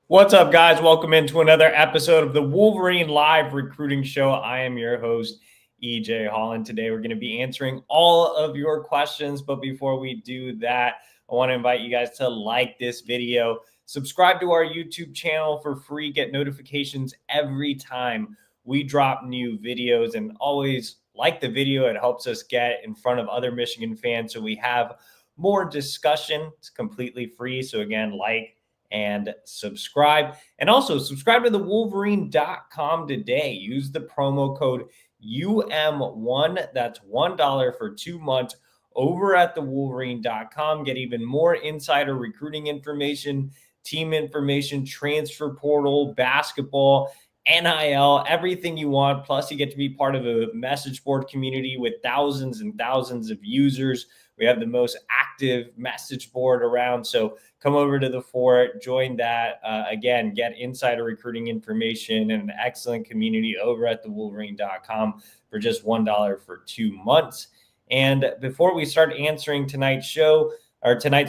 What's up, guys? Welcome into another episode of the Wolverine Live Recruiting Show. I am your host, EJ Holland. Today, we're going to be answering all of your questions. But before we do that, I want to invite you guys to like this video, subscribe to our YouTube channel for free, get notifications every time we drop new videos, and always like the video. It helps us get in front of other Michigan fans so we have more discussion. It's completely free. So again, like and subscribe. And also subscribe to the Wolverine.com today. Use the promo code UM1. That's $1 for 2 months over at the Wolverine.com. Get even more insider recruiting information, team information, transfer portal, basketball, NIL, everything you want. Plus, you get to be part of a message board community with thousands and thousands of users. We have the most active message board around. So come over to the fort, join that. Again, get insider recruiting information and an excellent community over at the Wolverine.com for just $1 for 2 months. And before we start answering tonight's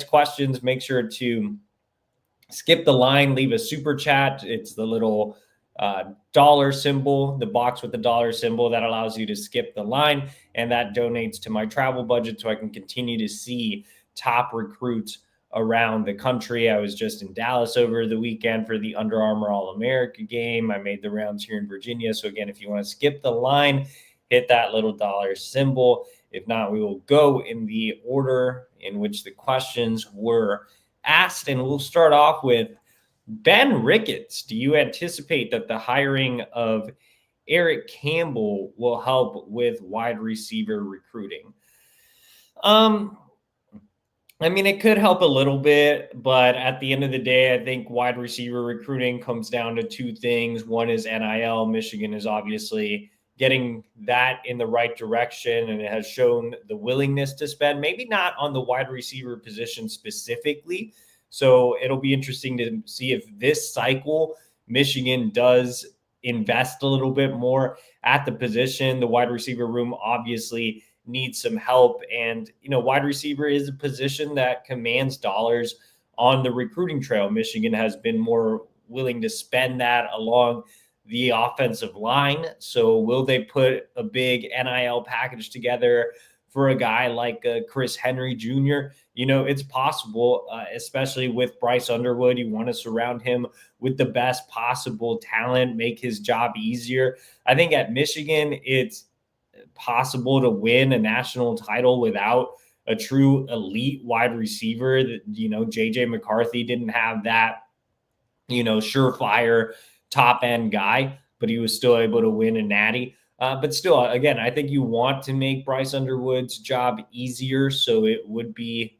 questions, make sure to skip the line, leave a super chat. It's the little dollar symbol, the box with the dollar symbol that allows you to skip the line, and that donates to my travel budget so I can continue to see top recruits around the country. I was just in Dallas over the weekend for the Under Armour All-America game. I made the rounds here in Virginia. So again, if you want to skip the line, hit that little dollar symbol. If not, we will go in the order in which the questions were asked, and we'll start off with Ben Ricketts. Do you anticipate that the hiring of Eric Campbell will help with wide receiver recruiting? I mean, it could help a little bit, but at the end of the day, I think wide receiver recruiting comes down to two things. One is NIL. Michigan is obviously getting that in the right direction, and it has shown the willingness to spend, maybe not on the wide receiver position specifically. So it'll be interesting to see if this cycle Michigan does invest a little bit more at the position. The wide receiver room obviously needs some help. And, wide receiver is a position that commands dollars on the recruiting trail. Michigan has been more willing to spend that along the offensive line. So will they put a big NIL package together for a guy like Chris Henry Jr.? It's possible, especially with Bryce Underwood. You want to surround him with the best possible talent, make his job easier. I think at Michigan, it's possible to win a national title without a true elite wide receiver. That, JJ McCarthy didn't have that, surefire top end guy, but he was still able to win a natty. But still, again, I think you want to make Bryce Underwood's job easier. So it would be,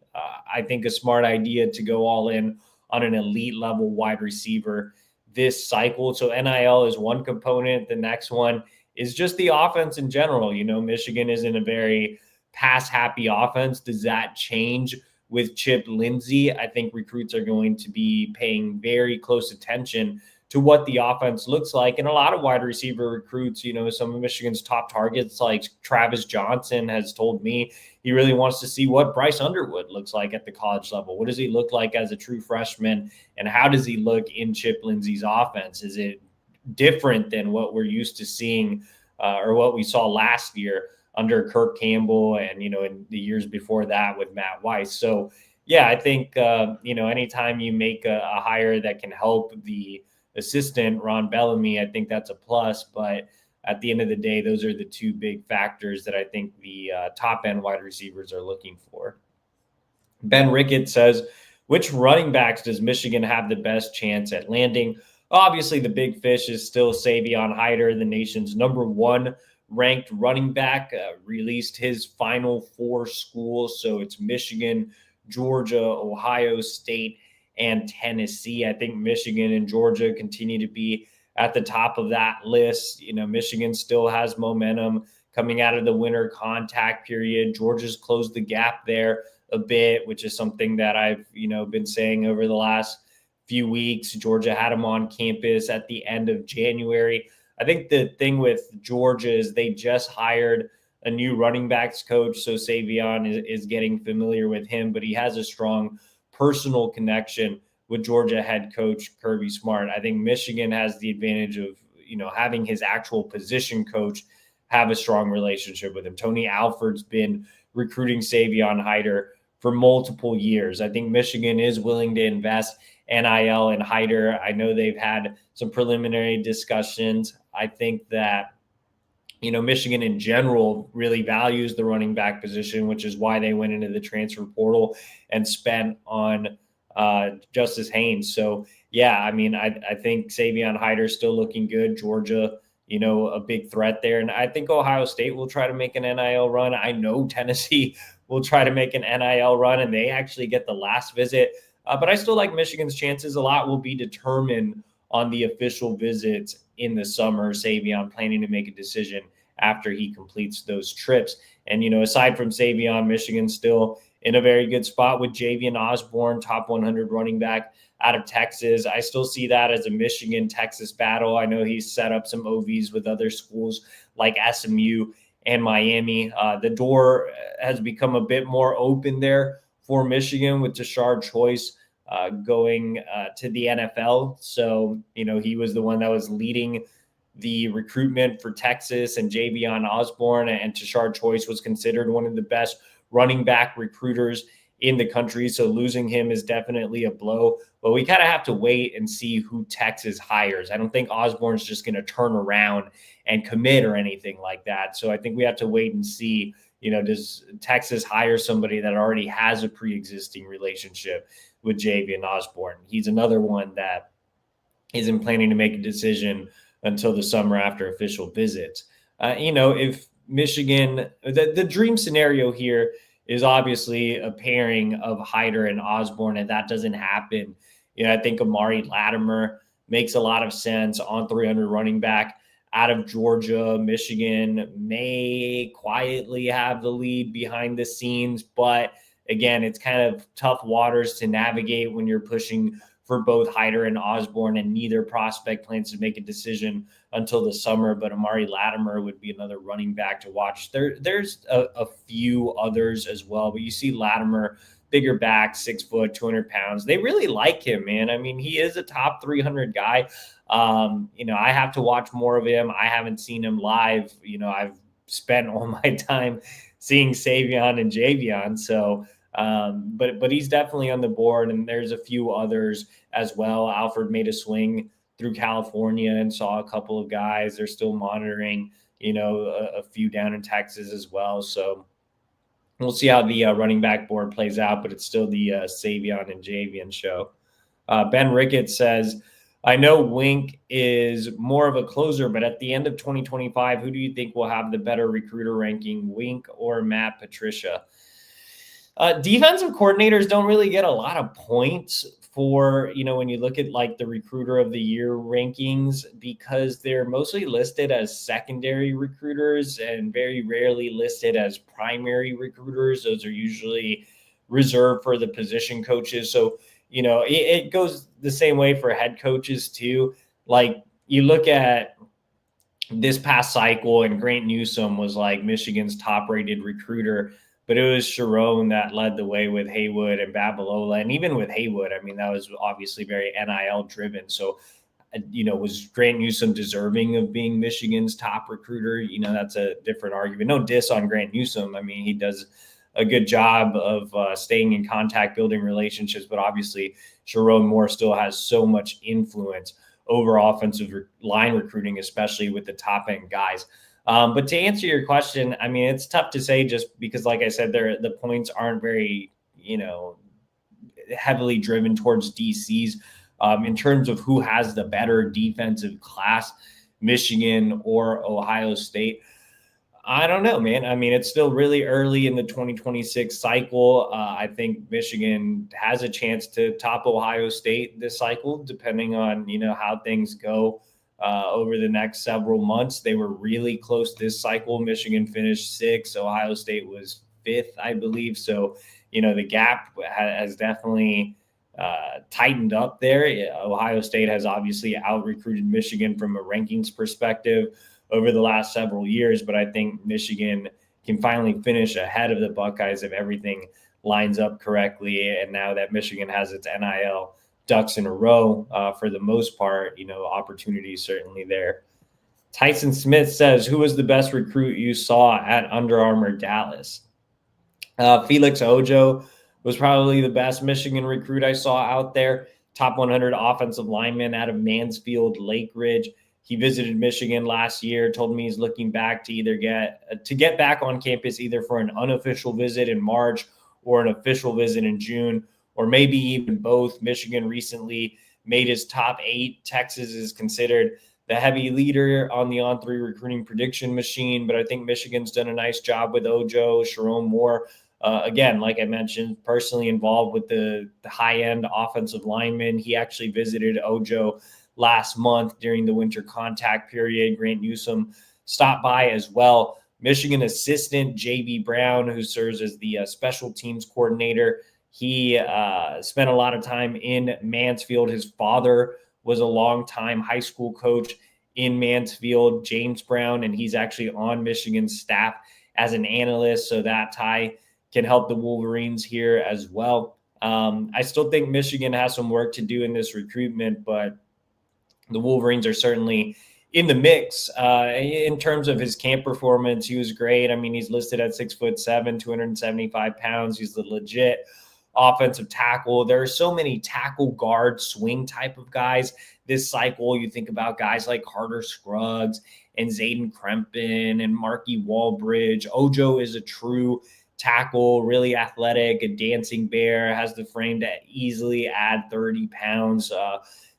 I think, a smart idea to go all in on an elite level wide receiver this cycle. So NIL is one component. The next one is just the offense in general. Michigan is in a very pass happy offense. Does that change with Chip Lindsey? I think recruits are going to be paying very close attention to what the offense looks like. And a lot of wide receiver recruits, some of Michigan's top targets like Travis Johnson has told me he really wants to see what Bryce Underwood looks like at the college level. What does he look like as a true freshman? And how does he look in Chip Lindsey's offense? Is it different than what we're used to seeing or what we saw last year under Kirk Campbell and, in the years before that with Matt Weiss? So, yeah, I think, anytime you make a hire that can help the assistant, Ron Bellamy, I think that's a plus. But at the end of the day, those are the two big factors that I think the top end wide receivers are looking for. Ben Ricketts says, which running backs does Michigan have the best chance at landing? Obviously, the big fish is still Savion Hyder, the nation's number one ranked running back, released his final 4 schools. So it's Michigan, Georgia, Ohio State, and Tennessee. I think Michigan and Georgia continue to be at the top of that list. Michigan still has momentum coming out of the winter contact period. Georgia's closed the gap there a bit, which is something that I've, been saying over the last few weeks. Georgia had them on campus at the end of January. I think the thing with Georgia is they just hired a new running backs coach. So Savion is getting familiar with him, but he has a strong personal connection with Georgia head coach Kirby Smart. I think Michigan has the advantage of, having his actual position coach have a strong relationship with him. Tony Alford's been recruiting Savion Hyder for multiple years. I think Michigan is willing to invest NIL in Hyder. I know they've had some preliminary discussions. I think that, Michigan in general really values the running back position, which is why they went into the transfer portal and spent on Justice Haynes. So, yeah, I mean, I think Savion Hyder's still looking good. Georgia, a big threat there. And I think Ohio State will try to make an NIL run. I know Tennessee will try to make an NIL run, and they actually get the last visit. But I still like Michigan's chances. A lot will be determined on the official visits in the summer. Savion planning to make a decision after he completes those trips. And, aside from Savion, Michigan's still in a very good spot with Javian Osborne, top 100 running back out of Texas. I still see that as a Michigan-Texas battle. I know he's set up some OVs with other schools like SMU and Miami. The door has become a bit more open there for Michigan with Tashard Choice going to the NFL. So, he was the one that was leading the recruitment for Texas, and Javian Osborne and Tashard Choice was considered one of the best running back recruiters in the country. So losing him is definitely a blow, but we kind of have to wait and see who Texas hires. I don't think Osborne's just going to turn around and commit or anything like that. So I think we have to wait and see, does Texas hire somebody that already has a pre-existing relationship with Javian Osborne? He's another one that isn't planning to make a decision until the summer after official visits. If Michigan, the dream scenario here is obviously a pairing of Hyder and Osborne, and that doesn't happen. I think Amari Latimer makes a lot of sense on 300 running back out of Georgia. Michigan may quietly have the lead behind the scenes, but again, it's kind of tough waters to navigate when you're pushing for both Hyder and Osborne, and neither prospect plans to make a decision until the summer. But Amari Latimer would be another running back to watch. There's a few others as well, but you see Latimer, bigger back, 6 foot, 200 pounds. They really like him, man. I mean, he is a top 300 guy. I have to watch more of him. I haven't seen him live. I've spent all my time seeing Savion and Javion. So, but he's definitely on the board, and there's a few others as well. Alford made a swing through California and saw a couple of guys. They're still monitoring, a few down in Texas as well. So we'll see how the running back board plays out, but it's still the Savion and Javian show. Ben Ricketts says, I know Wink is more of a closer, but at the end of 2025, who do you think will have the better recruiter ranking, Wink or Matt Patricia? Defensive coordinators don't really get a lot of points for, when you look at like the recruiter of the year rankings, because they're mostly listed as secondary recruiters and very rarely listed as primary recruiters. Those are usually reserved for the position coaches. So, it goes the same way for head coaches too. Like you look at this past cycle, and Grant Newsome was like Michigan's top rated recruiter, but it was Sherrone that led the way with Haywood and Babalola. And even with Haywood, I mean, that was obviously very NIL driven. So, was Grant Newsome deserving of being Michigan's top recruiter? That's a different argument. No diss on Grant Newsome. I mean, he does a good job of staying in contact, building relationships, but obviously Sherrone Moore still has so much influence over offensive line recruiting, especially with the top end guys. But to answer your question, I mean, it's tough to say just because, like I said, the points aren't very, heavily driven towards DCs. In terms of who has the better defensive class, Michigan or Ohio State, I don't know, man. I mean, it's still really early in the 2026 cycle. I think Michigan has a chance to top Ohio State this cycle, depending on, how things go over the next several months. They were really close this cycle. Michigan finished 6th. Ohio State was 5th, I believe. So, the gap has definitely tightened up there. Ohio State has obviously out-recruited Michigan from a rankings perspective over the last several years, but I think Michigan can finally finish ahead of the Buckeyes if everything lines up correctly. And now that Michigan has its NIL ducks in a row for the most part. Opportunities certainly there. Tyson Smith says, who was the best recruit you saw at Under Armour Dallas? Felix Ojo was probably the best Michigan recruit I saw out there. Top 100 offensive lineman out of Mansfield, Lake Ridge. He visited Michigan last year, told me he's looking back to get back on campus either for an unofficial visit in March or an official visit in June, or maybe even both. Michigan recently made his top 8. Texas is considered the heavy leader on the On3 recruiting prediction machine, but I think Michigan's done a nice job with Ojo, Sherrone Moore. Again, like I mentioned, personally involved with the high-end offensive linemen. He actually visited Ojo last month during the winter contact period. Grant Newsome stopped by as well. Michigan assistant J.B. Brown, who serves as the special teams coordinator, he spent a lot of time in Mansfield. His father was a longtime high school coach in Mansfield, James Brown, and he's actually on Michigan's staff as an analyst, so that tie can help the Wolverines here as well. I still think Michigan has some work to do in this recruitment, but the Wolverines are certainly in the mix. In terms of his camp performance, he was great. I mean, he's listed at 6'7", 275 pounds. He's the legit offensive tackle. There are so many tackle, guard, swing type of guys this cycle. You think about guys like Carter Scruggs and Zayden Krempin and Marky Walbridge. Ojo is a true tackle, really athletic, a dancing bear, has the frame to easily add 30 pounds.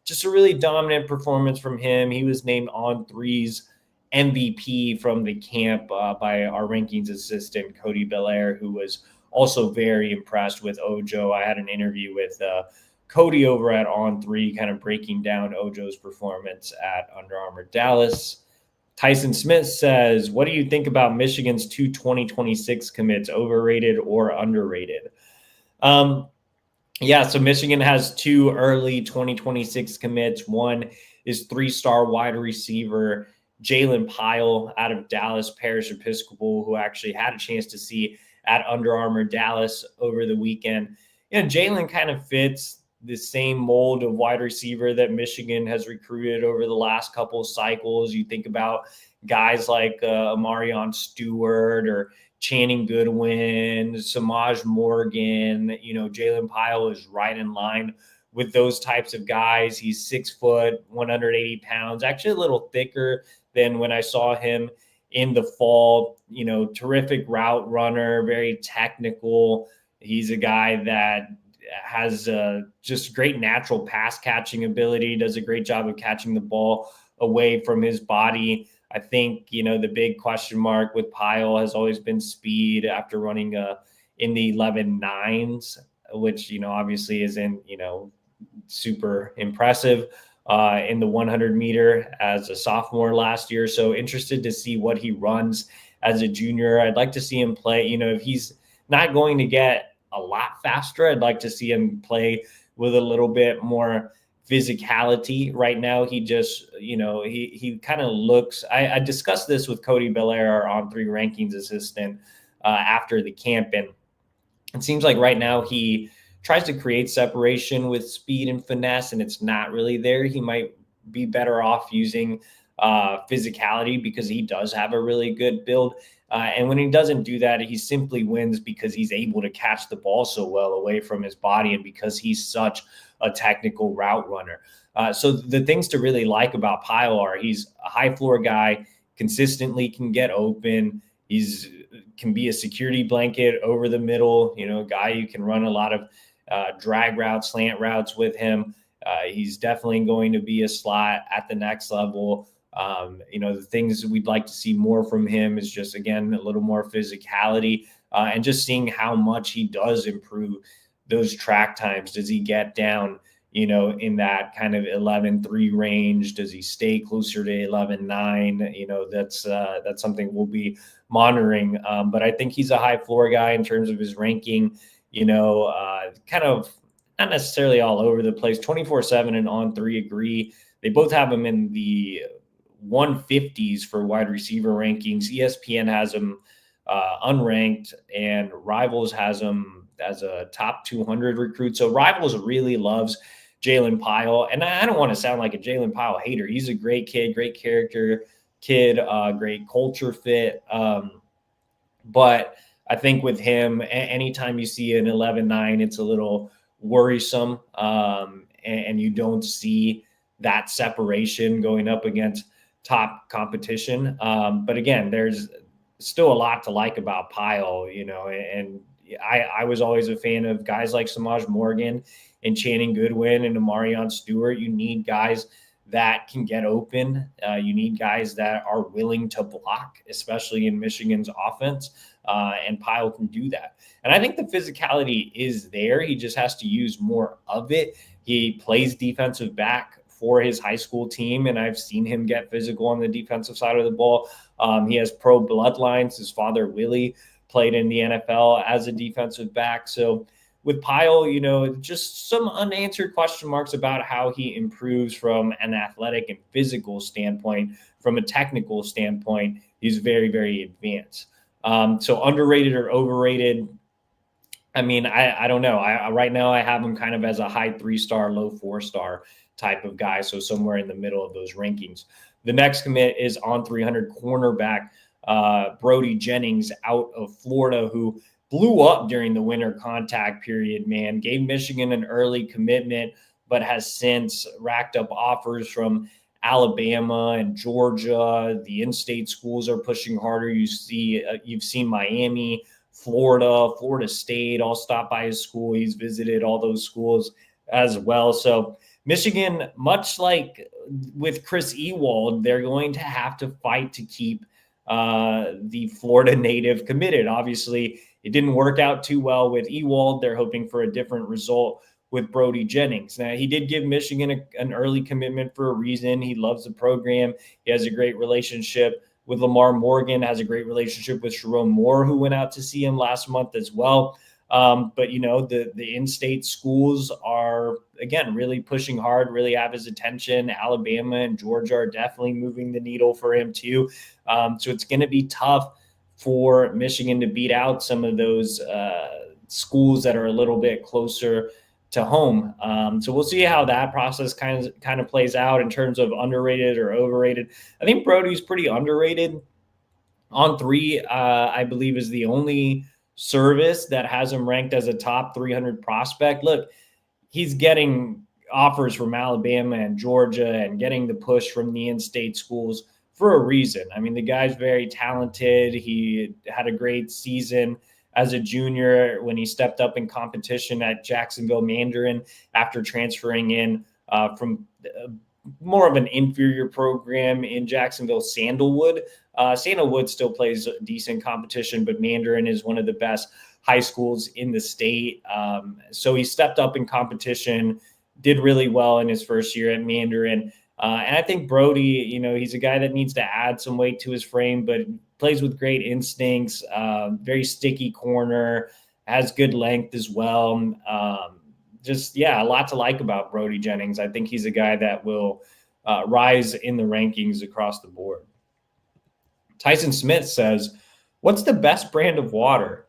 Just a really dominant performance from him. He was named On3's MVP from the camp by our rankings assistant, Cody Belair, who was also very impressed with Ojo. I had an interview with Cody over at On3, kind of breaking down Ojo's performance at Under Armour Dallas. Tyson Smith says, what do you think about Michigan's 2026 commits, overrated or underrated? Yeah, so Michigan has 2 early 2026 commits. One is 3-star wide receiver Jalen Pyle out of Dallas Parish Episcopal, who actually had a chance to see at Under Armour Dallas over the weekend. Jalen kind of fits the same mold of wide receiver that Michigan has recruited over the last couple of cycles. You think about guys like Amarion Stewart or Channing Goodwin, Samaj Morgan. Jalen Pyle is right in line with those types of guys. He's 6 foot, 180 pounds, actually a little thicker than when I saw him in the fall. Terrific route runner, very technical. He's a guy that has just great natural pass catching ability, does a great job of catching the ball away from his body. I think, the big question mark with Pyle has always been speed after running in the 11.9s, which, obviously isn't, super impressive in the 100 meter as a sophomore last year. So interested to see what he runs as a junior. I'd like to see him play, if he's not going to get a lot faster, I'd like to see him play with a little bit more physicality. Right now, he just, he kind of looks, I discussed this with Cody Belair, our On3 rankings assistant, after the camp. And it seems like right now he tries to create separation with speed and finesse, and it's not really there. He might be better off using physicality because he does have a really good build. And when he doesn't do that, he simply wins because he's able to catch the ball so well away from his body and because he's such a technical route runner. So the things to really like about Pyle are he's a high floor guy, consistently can get open. Can be a security blanket over the middle, a guy you can run a lot of drag routes, slant routes with him. He's definitely going to be a slot at the next level. The things we'd like to see more from him is just, again, a little more physicality and just seeing how much he does improve those track times. Does he get down, in that kind of 11.3 range? Does he stay closer to 11.9? That's something we'll be monitoring. But I think he's a high floor guy in terms of his ranking, kind of not necessarily all over the place. 24/7 and On3 agree. They both have him in the 150s for wide receiver rankings. ESPN has him unranked, and Rivals has him as a top 200 recruit. So Rivals really loves Jalen Pyle. And I don't want to sound like a Jalen Pyle hater. He's a great kid, great character kid, great culture fit. But I think with him, anytime you see an 11-9, it's a little worrisome, and you don't see that separation going up against top competition. But again, there's still a lot to like about Pyle, and I was always a fan of guys like Samaj Morgan and Channing Goodwin and Amarion Stewart. You need guys that can get open. You need guys that are willing to block, especially in Michigan's offense. And Pyle can do that. And I think the physicality is there. He just has to use more of it. He plays defensive back for his high school team, and I've seen him get physical on the defensive side of the ball. He has pro bloodlines. His father, Willie, played in the NFL as a defensive back. So with Pyle, just some unanswered question marks about how he improves from an athletic and physical standpoint. From a technical standpoint, he's very, very advanced. So underrated or overrated? I mean, I don't know. Right now I have him kind of as a high 3-star, low 4-star type of guy. So somewhere in the middle of those rankings. The next commit is on 300 cornerback Brody Jennings out of Florida, who blew up during the winter contact period, man. Gave Michigan an early commitment, but has since racked up offers from Alabama and Georgia. The in-state schools are pushing harder. You've seen Miami, Florida State all stop by his school. He's visited all those schools as well. So Michigan, much like with Chris Ewald, they're going to have to fight to keep the Florida native committed. Obviously, it didn't work out too well with Ewald. They're hoping for a different result with Brody Jennings. Now, he did give Michigan an early commitment for a reason. He loves the program. He has a great relationship with Lamar Morgan, has a great relationship with Sherrone Moore, who went out to see him last month as well. But, the in-state schools are, again, really pushing hard, really have his attention. Alabama and Georgia are definitely moving the needle for him too. So it's going to be tough for Michigan to beat out some of those schools that are a little bit closer to home. So we'll see how that process kind of plays out in terms of underrated or overrated. I think Brody's pretty underrated. On 3, I believe, is the only service that has him ranked as a top 300 prospect. Look, he's getting offers from Alabama and Georgia and getting the push from the in-state schools for a reason. I mean, the guy's very talented. He had a great season as a junior when he stepped up in competition at Jacksonville Mandarin after transferring in from more of an inferior program in Jacksonville, Sandalwood. Sandalwood still plays decent competition, but Mandarin is one of the best high schools in the state. So he stepped up in competition, did really well in his first year at Mandarin. And I think Brody, he's a guy that needs to add some weight to his frame, but plays with great instincts, very sticky corner, has good length as well. A lot to like about Brody Jennings. I think he's a guy that will rise in the rankings across the board. Tyson Smith says, what's the best brand of water?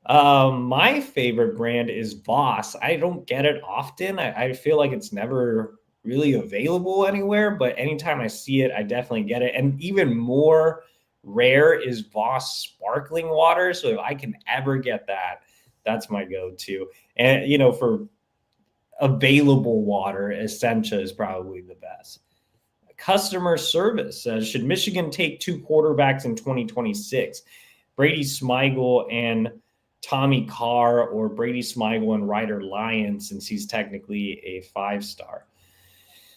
My favorite brand is Voss. I don't get it often. I feel like it's never really available anywhere, but anytime I see it, I definitely get it. And even more rare is Voss sparkling water. So if I can ever get that, that's my go-to. And, for available water, Essentia is probably the best. Customer service says, should Michigan take 2 quarterbacks in 2026? Brady Smigel and Tommy Carr, or Brady Smigel and Ryder Lyons, since he's technically a 5-star.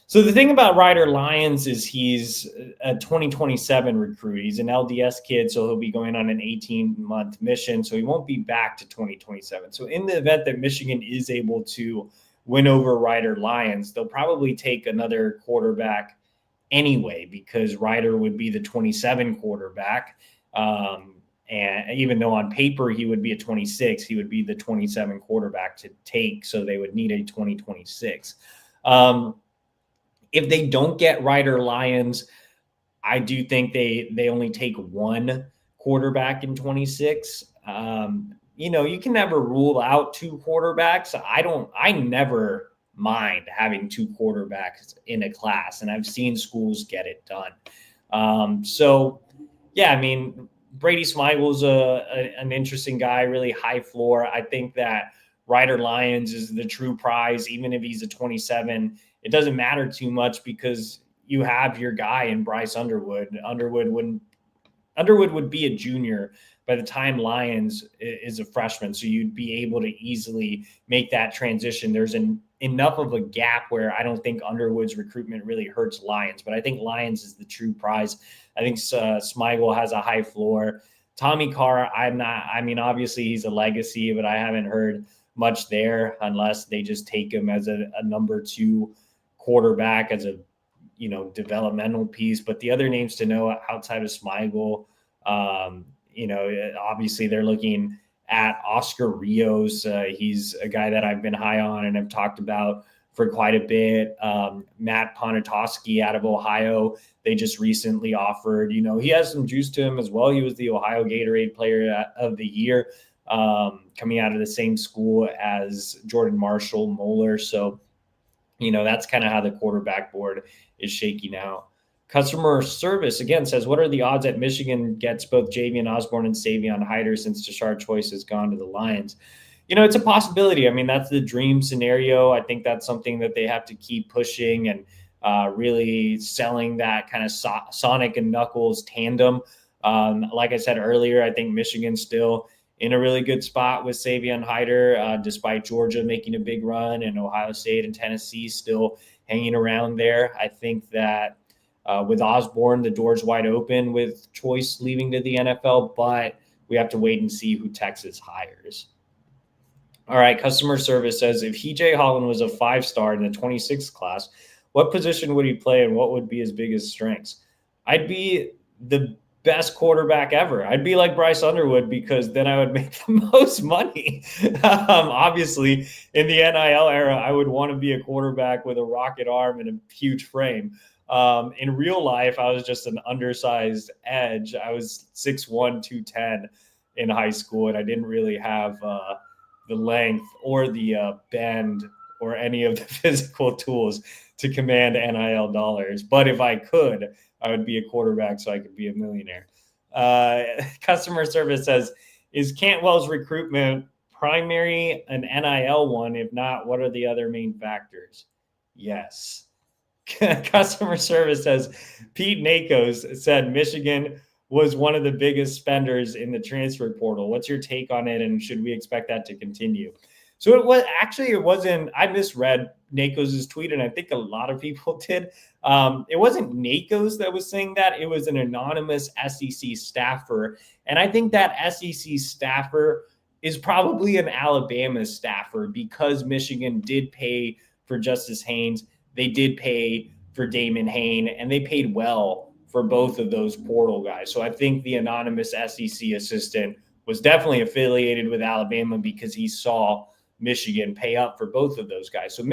So the thing about Ryder Lyons is he's a 2027 recruit. He's an LDS kid, so he'll be going on an 18-month mission, so he won't be back to 2027. So in the event that Michigan is able to win over Ryder Lyons, they'll probably take another quarterback anyway, because Ryder would be the 27 quarterback. And even though on paper he would be a 26, he would be the 27 quarterback to take. So they would need a 2026. If they don't get Ryder Lyons, I do think they only take 1 quarterback in 26. You can never rule out 2 quarterbacks. I never mind having 2 quarterbacks in a class, and I've seen schools get it done. So, yeah, I mean, Brady Smigel's an interesting guy, really high floor. I think that Ryder Lyons is the true prize, even if he's a 27. It doesn't matter too much because you have your guy in Bryce Underwood. Underwood would be a junior by the time Lyons is a freshman. So you'd be able to easily make that transition. There's enough of a gap where I don't think Underwood's recruitment really hurts Lyons, but I think Lyons is the true prize. I think Smigel has a high floor. Tommy Carr, obviously he's a legacy, but I haven't heard much there unless they just take him as a number 2 quarterback, as a developmental piece. But the other names to know outside of Smigel, obviously they're looking at Oscar Rios. He's a guy that I've been high on and have talked about for quite a bit. Matt Ponatoski out of Ohio, they just recently offered. He has some juice to him as well. He was the Ohio Gatorade Player of the Year, coming out of the same school as Jordan Marshall Moeller. So, that's kind of how the quarterback board is shaking out. Customer service, again, says, what are the odds that Michigan gets both Javian Osborne and Savion Hyder since Tashard Choice has gone to the Lions? It's a possibility. I mean, that's the dream scenario. I think that's something that they have to keep pushing and really selling that kind of Sonic and Knuckles tandem. Like I said earlier, I think Michigan's still in a really good spot with Savion Hyder, despite Georgia making a big run and Ohio State and Tennessee still hanging around there. I think that with Osborne, the door's wide open with Choice leaving to the NFL, but we have to wait and see who Texas hires. All right, customer service says, if EJ Holland was a 5-star in the 26th class, what position would he play and what would be his biggest strengths? I'd be the best quarterback ever. I'd be like Bryce Underwood because then I would make the most money. Obviously, in the NIL era, I would want to be a quarterback with a rocket arm and a huge frame. In real life, I was just an undersized edge. I was 6'1", 210 in high school, and I didn't really have the length or the bend or any of the physical tools to command NIL dollars. But if I could, I would be a quarterback so I could be a millionaire. Customer service says, is Cantwell's recruitment primary an NIL one? If not, what are the other main factors? Yes. Customer service says, Pete Nakos said Michigan was one of the biggest spenders in the transfer portal. What's your take on it, and should we expect that to continue? So it wasn't, I misread Nakos' tweet, and I think a lot of people did. It wasn't Nakos that was saying that. It was an anonymous SEC staffer. And I think that SEC staffer is probably an Alabama staffer because Michigan did pay for Justice Haynes. They did pay for Damon Hain, and they paid well for both of those portal guys. So I think the anonymous SEC assistant was definitely affiliated with Alabama because he saw Michigan pay up for both of those guys. So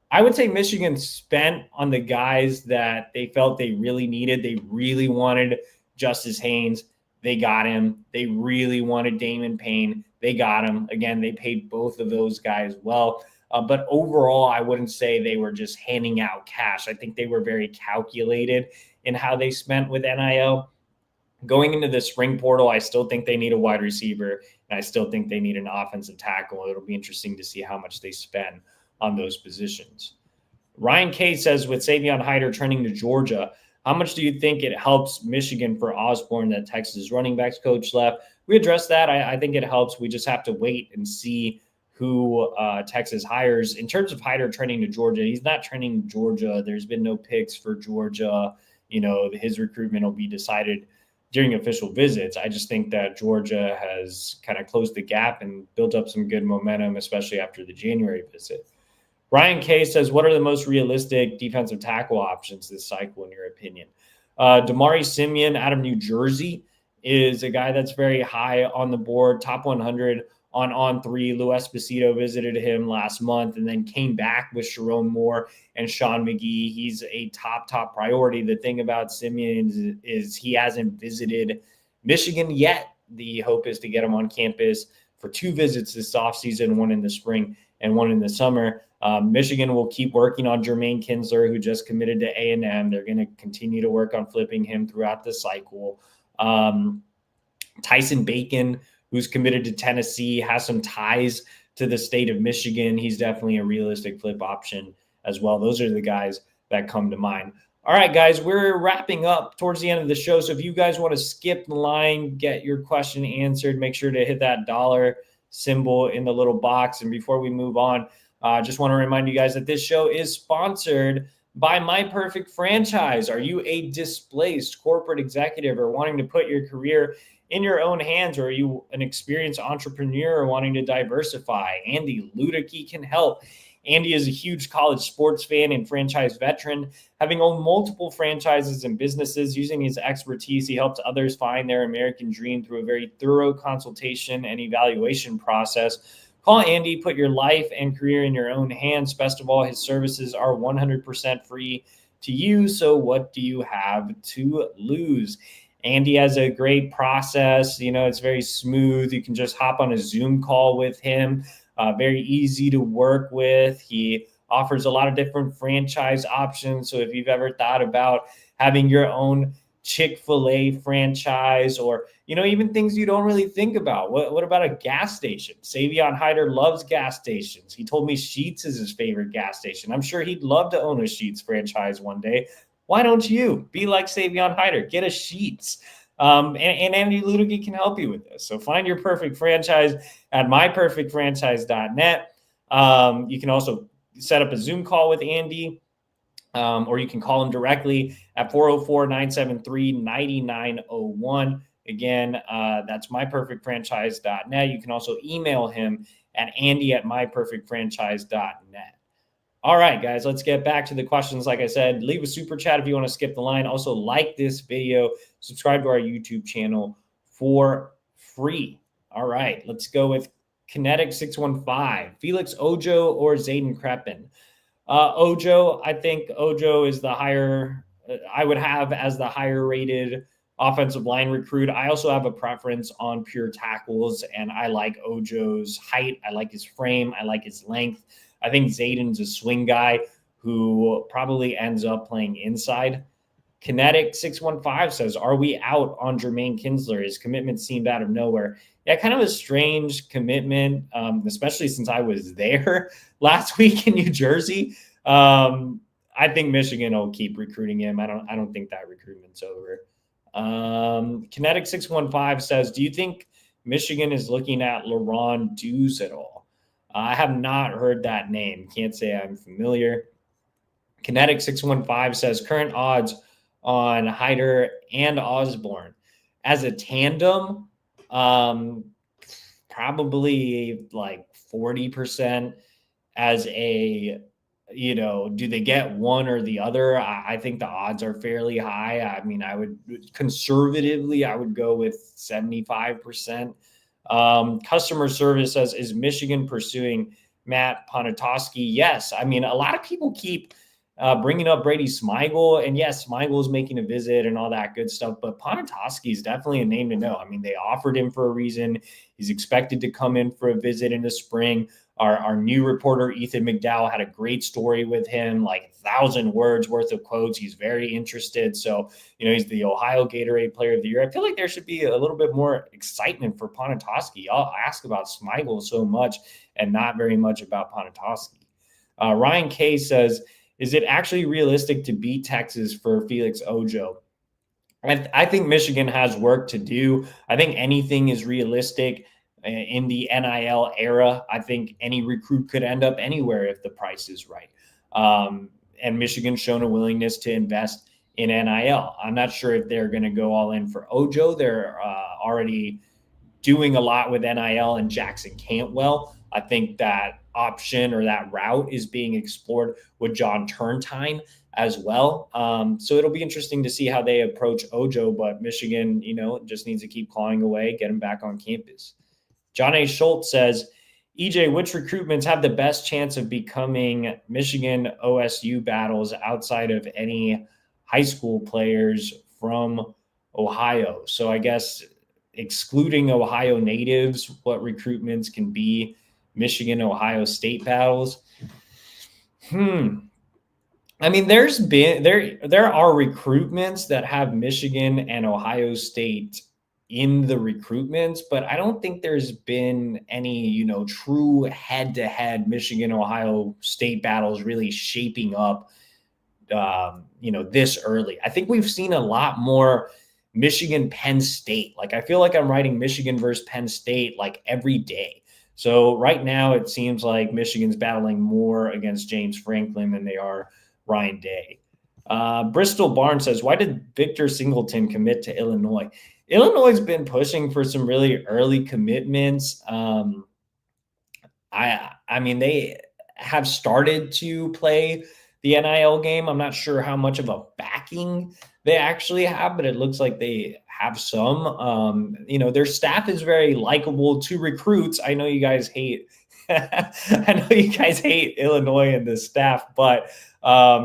I would say Michigan spent on the guys that they felt they really needed. They really wanted Justice Haynes. They got him. They really wanted Damon Payne. They got him. Again, they paid both of those guys well. But overall, I wouldn't say they were just handing out cash. I think they were very calculated in how they spent with NIL. Going into the spring portal, I still think they need a wide receiver, and I still think they need an offensive tackle. It'll be interesting to see how much they spend on those positions. Ryan K says, with Savion Hyder trending to Georgia, how much do you think it helps Michigan for Osborne that Texas running backs coach left? We addressed that. I think it helps. We just have to wait and see who Texas hires. In terms of Hyder trending to Georgia, he's not trending to Georgia. There's been no picks for Georgia. His recruitment will be decided during official visits. I just think that Georgia has kind of closed the gap and built up some good momentum, especially after the January visit. Ryan K says, what are the most realistic defensive tackle options this cycle, in your opinion? Damari Simeon out of New Jersey is a guy that's very high on the board, top 100 on 3. Lou Esposito visited him last month and then came back with Sherrone Moore and Sean McGee. He's a top priority. The thing about Simeon is he hasn't visited Michigan yet. The hope is to get him on campus for 2 visits this offseason, one in the spring and one in the summer. Michigan will keep working on Jermaine Kinsler, who just committed to A&M. They're going to continue to work on flipping him throughout the cycle. Tyson Bacon, who's committed to Tennessee, has some ties to the state of Michigan. He's definitely a realistic flip option as well. Those are the guys that come to mind. All right, guys, we're wrapping up towards the end of the show. So if you guys want to skip the line, get your question answered, make sure to hit that dollar symbol in the little box. And before we move on, I just want to remind you guys that this show is sponsored by My Perfect Franchise. Are you a displaced corporate executive or wanting to put your career in your own hands, or are you an experienced entrepreneur wanting to diversify? Andy Luedecke can help. Andy is a huge college sports fan and franchise veteran. Having owned multiple franchises and businesses, using his expertise, he helps others find their American dream through a very thorough consultation and evaluation process. Call Andy, put your life and career in your own hands. Best of all, his services are 100% free to use. So what do you have to lose? Andy has a great process. It's very smooth. You can just hop on a Zoom call with him. Very easy to work with. He offers a lot of different franchise options. So if you've ever thought about having your own Chick-fil-A franchise, or, even things you don't really think about. What about a gas station? Savion Hyder loves gas stations. He told me Sheetz is his favorite gas station. I'm sure he'd love to own a Sheetz franchise one day. Why don't you be like Savion Hyder? Get a Sheetz. And Andy Luedecke can help you with this. So find your perfect franchise at myperfectfranchise.net. You can also set up a Zoom call with Andy, or you can call him directly at 404-973-9901. Again, that's myperfectfranchise.net. You can also email him at andy@myperfectfranchise.net. All right, guys, let's get back to the questions. Like I said, leave a super chat if you want to skip the line. Also, like this video, subscribe to our YouTube channel for free. All right, let's go with Kinetic 615. Felix Ojo or Zayden Kreppen? Ojo, I think Ojo is the higher, I would have as the higher rated offensive line recruit. I also have a preference on pure tackles, and I like Ojo's height. I like his frame. I like his length. I think Zayden's a swing guy who probably ends up playing inside. Kinetic 615 says, are we out on Jermaine Kinsler? His commitment seemed out of nowhere. Yeah, kind of a strange commitment, especially since I was there last week in New Jersey. I think Michigan will keep recruiting him. I don't think that recruitment's over. Kinetic 615 says, do you think Michigan is looking at LaRon Dewes at all? I have not heard that name. Can't say I'm familiar. Kinetic 615 says current odds on Hyder and Osborne as a tandem, probably like 40%. As a, do they get one or the other? I think the odds are fairly high. I mean, I would go with 75%. Customer service says, is Michigan pursuing Matt Ponatoski? Yes. I mean, a lot of people keep bringing up Brady Smigel, and yes, Smigel is making a visit and all that good stuff, but Ponatoski is definitely a name to know. I mean, they offered him for a reason. He's expected to come in for a visit in the spring. Our new reporter, Ethan McDowell, had a great story with him, like 1,000 words worth of quotes. He's very interested. So, he's the Ohio Gatorade Player of the Year. I feel like there should be a little bit more excitement for Ponatoski. I'll ask about Smigel so much and not very much about Ponatoski. Ryan K says, is it actually realistic to beat Texas for Felix Ojo? I think Michigan has work to do. I think anything is realistic in the NIL era. I think any recruit could end up anywhere if the price is right. And Michigan's shown a willingness to invest in NIL. I'm not sure if they're going to go all in for Ojo. They're already doing a lot with NIL and Jackson Cantwell. I think that option or that route is being explored with John Turntine as well. So it'll be interesting to see how they approach Ojo, but Michigan, just needs to keep clawing away, get him back on campus. John A. Schultz says, EJ, which recruitments have the best chance of becoming Michigan OSU battles outside of any high school players from Ohio? So I guess excluding Ohio natives, what recruitments can be, Michigan, Ohio State battles. I mean, there are recruitments that have Michigan and Ohio State in the recruitments, but I don't think there's been any, true head-to-head Michigan Ohio State battles really shaping up this early. I think we've seen a lot more Michigan Penn State. Like, I feel like I'm writing Michigan versus Penn State like every day. So right now it seems like Michigan's battling more against James Franklin than they are Ryan Day. Bristol Barnes says, why did Victor Singleton commit to Illinois? Illinois has been pushing for some really early commitments. I mean, they have started to play the NIL game. I'm not sure how much of a backing they actually have, but it looks like they have some. Their staff is very likable to recruits. I know you guys hate Illinois and the staff, but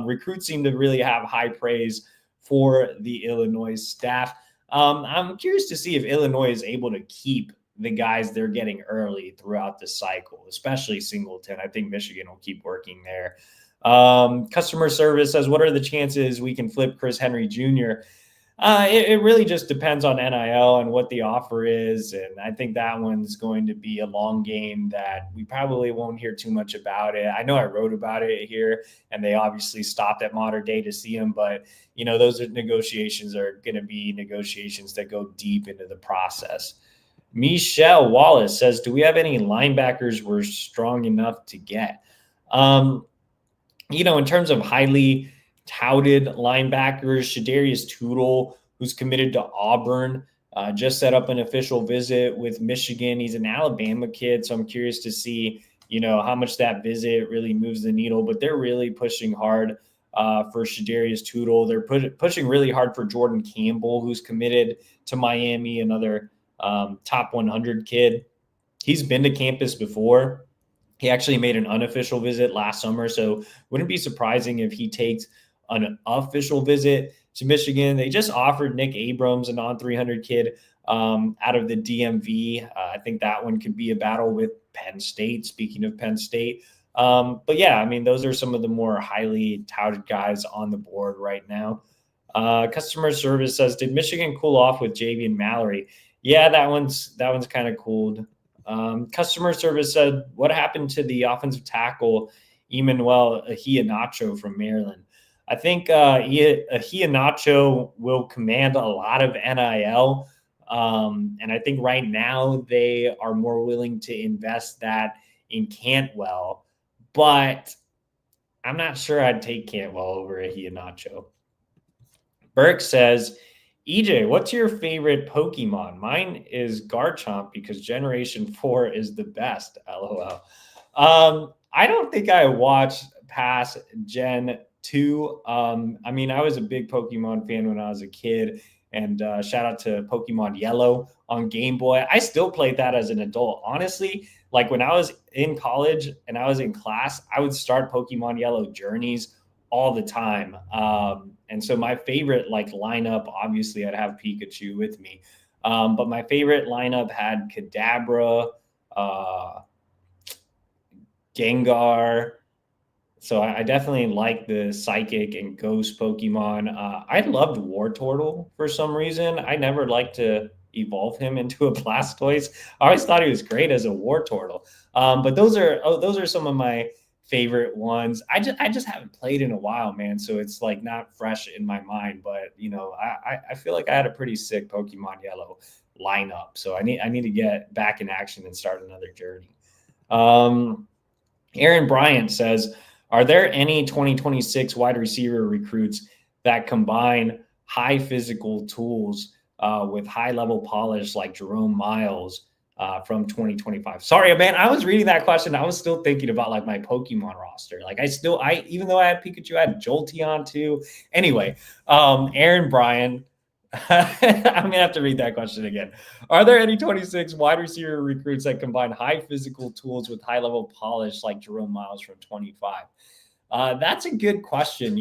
recruits seem to really have high praise for the Illinois staff. I'm curious to see if Illinois is able to keep the guys they're getting early throughout the cycle, especially Singleton. I think Michigan will keep working there. Customer service says, what are the chances we can flip Chris Henry Jr.? It really just depends on NIL and what the offer is. And I think that one's going to be a long game that we probably won't hear too much about it. I know I wrote about it here, and they obviously stopped at Mater Dei to see him, but those negotiations are going to be negotiations that go deep into the process. Michelle Wallace says, do we have any linebackers we're strong enough to get? In terms of highly touted linebackers, Shadarius Tootle, who's committed to Auburn, just set up an official visit with Michigan. He's an Alabama kid, so I'm curious to see, how much that visit really moves the needle. But they're really pushing hard for Shadarius Tootle. They're pushing really hard for Jordan Campbell, who's committed to Miami, another top 100 kid. He's been to campus before. He actually made an unofficial visit last summer, so wouldn't be surprising if he takes an official visit to Michigan. They just offered Nick Abrams, a non-300 kid out of the DMV. I think that one could be a battle with Penn State, speaking of Penn State. But yeah, I mean, those are some of the more highly touted guys on the board right now. Customer service says, did Michigan cool off with Javian Mallory? Yeah, that one's kind of cooled. Customer service said, what happened to the offensive tackle, Emmanuel Iheanacho from Maryland? I think Iheanacho will command a lot of NIL. And I think right now they are more willing to invest that in Cantwell. But I'm not sure I'd take Cantwell over Iheanacho. Burke says, EJ, what's your favorite Pokemon? Mine is Garchomp because Generation 4 is the best, LOL. I don't think I watched past Gen 2. I mean, I was a big Pokemon fan when I was a kid, and shout out to Pokemon Yellow on Game Boy. I still played that as an adult. Honestly, like when I was in college and I was in class, I would start Pokemon Yellow Journeys all the time. And so my favorite lineup, obviously I'd have Pikachu with me. But my favorite lineup had Kadabra, Gengar. So I definitely like the Psychic and Ghost Pokemon. I loved Wartortle for some reason. I never liked to evolve him into a Blastoise. I always thought he was great as a Wartortle. But those are some of my favorite ones. I just haven't played in a while, man. So it's not fresh in my mind, but I feel like I had a pretty sick Pokemon Yellow lineup. So I need to get back in action and start another journey. Aaron Bryant says, are there any 2026 wide receiver recruits that combine high physical tools with high level polish like Jerome Miles from 2025? Sorry, man. I was reading that question. I was still thinking about my Pokemon roster. Even though I had Pikachu, I had Jolteon too. Anyway, Aaron Bryan, I'm going to have to read that question again. Are there any 26 wide receiver recruits that combine high physical tools with high level polish like Jerome Miles from 25? That's a good question.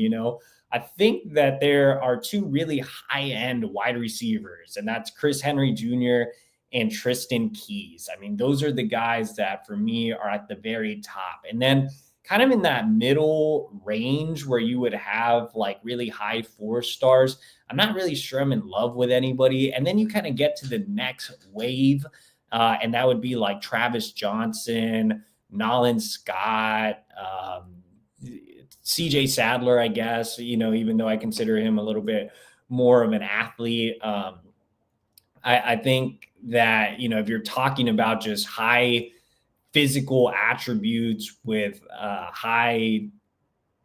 I think that there are two really high-end wide receivers, and that's Chris Henry Jr. and Tristan Keys. I mean, those are the guys that for me are at the very top. And then kind of in that middle range where you would have like really high 4 stars, I'm not really sure I'm in love with anybody. And then you kind of get to the next wave, and that would be like Travis Johnson, Nolan Scott, CJ Sadler, I guess, even though I consider him a little bit more of an athlete. I think that, if you're talking about just high physical attributes with high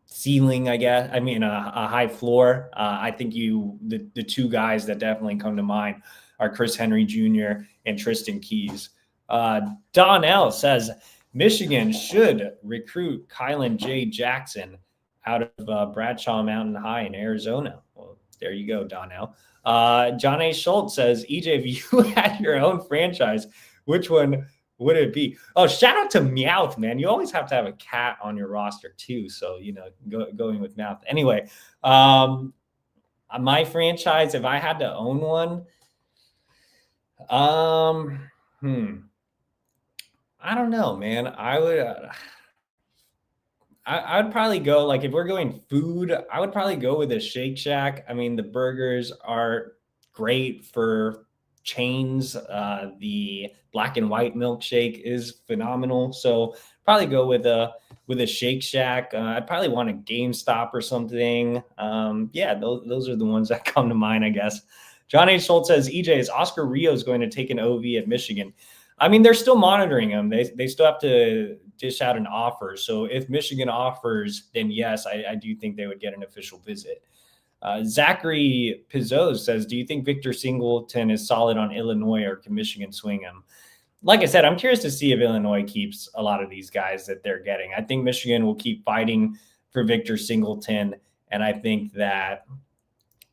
ceiling, I guess, a high floor, I think the 2 guys that definitely come to mind are Chris Henry Jr. and Tristan Keys. Donnell says Michigan should recruit Kylan J. Jackson out of Bradshaw Mountain High in Arizona. Well, there you go, Donnell. John A. Schultz says, EJ, if you had your own franchise, which one would it be? Oh, shout out to Meowth, man. You always have to have a cat on your roster too. So, going with Meowth. Anyway, my franchise, if I had to own one, I don't know, man. I would probably go, like, if we're going food, I would probably go with a Shake Shack. I mean, the burgers are great for chains. The black and white milkshake is phenomenal. So probably go with a Shake Shack. I'd probably want a GameStop or something. Those are the ones that come to mind, I guess. John H. Schultz says, EJ, is Oscar Rios going to take an OV at Michigan? I mean, they're still monitoring him. They still have to dish out an offer. So if Michigan offers, then yes, I do think they would get an official visit. Zachary Pizzot says, do you think Victor Singleton is solid on Illinois, or can Michigan swing him? Like I said, I'm curious to see if Illinois keeps a lot of these guys that they're getting. I think Michigan will keep fighting for Victor Singleton. And I think that,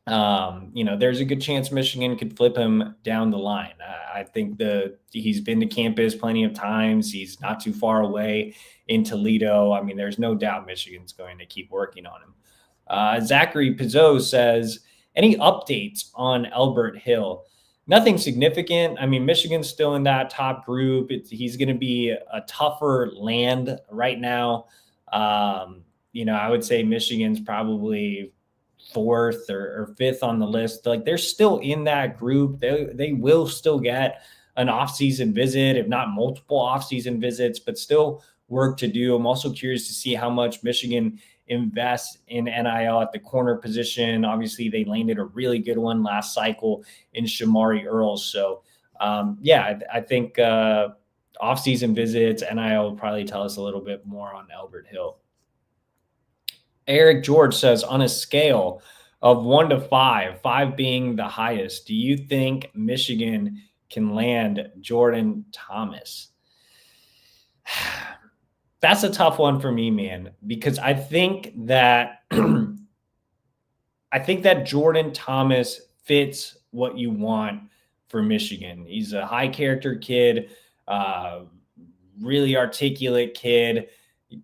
there's a good chance Michigan could flip him down the line. I think he's been to campus plenty of times. He's not too far away in Toledo. I mean, there's no doubt Michigan's going to keep working on him. Zachary Pizzot says, any updates on Albert Hill? Nothing significant. I mean, Michigan's still in that top group. He's going to be a tougher land right now. I would say Michigan's probably 4th or 5th on the list. Like, they're still in that group. They will still get an offseason visit, if not multiple offseason visits, but still work to do. I'm also curious to see how much Michigan invests in NIL at the corner position. Obviously, they landed a really good one last cycle in Shamari Earls. So, I think offseason visits, NIL will probably tell us a little bit more on Albert Hill. Eric George says, on a scale of 1 to 5, 5 being the highest, do you think Michigan can land Jordan Thomas? That's a tough one for me, man, because I think that Jordan Thomas fits what you want for Michigan. He's a high character kid, really articulate kid,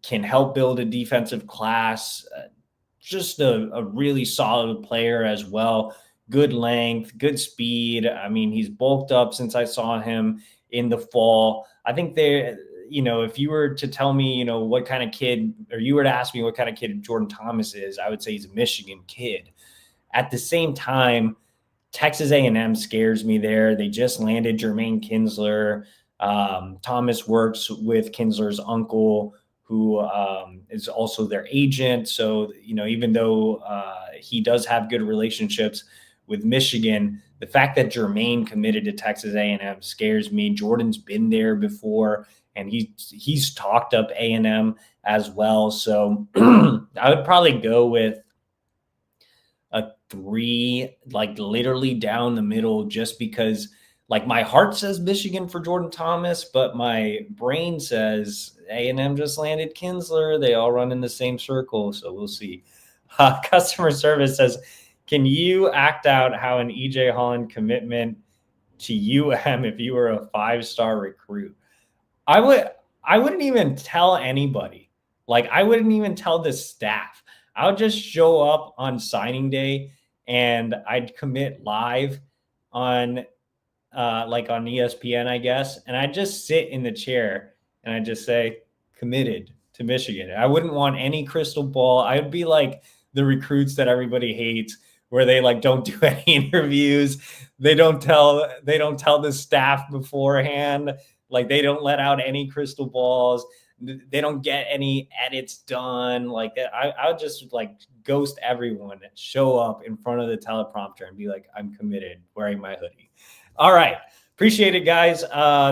can help build a defensive class, just a really solid player as well. Good length, good speed. I mean, he's bulked up since I saw him in the fall. I think if you were to tell me, what kind of kid, or you were to ask me what kind of kid Jordan Thomas is, I would say he's a Michigan kid. At the same time, Texas A&M scares me there. They just landed Jermaine Kinsler. Thomas works with Kinsler's uncle, who is also their agent. So, even though he does have good relationships with Michigan, the fact that Jermaine committed to Texas A&M scares me. Jordan's been there before, and he's talked up A&M as well. So I would probably go with a 3, like literally down the middle, just because like my heart says Michigan for Jordan Thomas, but my brain says A&M just landed Kinsler. They all run in the same circle, so we'll see. Customer service says, can you act out how an EJ Holland commitment to UM if you were a 5-star recruit? I wouldn't even tell anybody. Like, I wouldn't even tell the staff. I would just show up on signing day and I'd commit live on like on ESPN, I guess, and I just sit in the chair and I just say, committed to Michigan. I wouldn't want any crystal ball. I would be like the recruits that everybody hates, where they like don't do any interviews. They don't tell the staff beforehand. Like they don't let out any crystal balls. They don't get any edits done. Like I would just like ghost everyone, show up in front of the teleprompter and be like, I'm committed, wearing my hoodie. All right. Appreciate it, guys.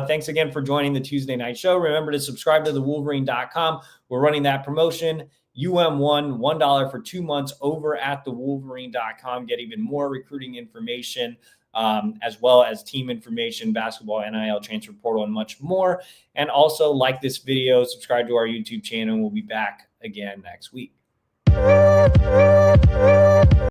Thanks again for joining the Tuesday night show. Remember to subscribe to thewolverine.com. We're running that promotion. UM1, $1 for 2 months over at thewolverine.com. Get even more recruiting information, as well as team information, basketball, NIL, transfer portal, and much more. And also like this video, subscribe to our YouTube channel. We'll be back again next week.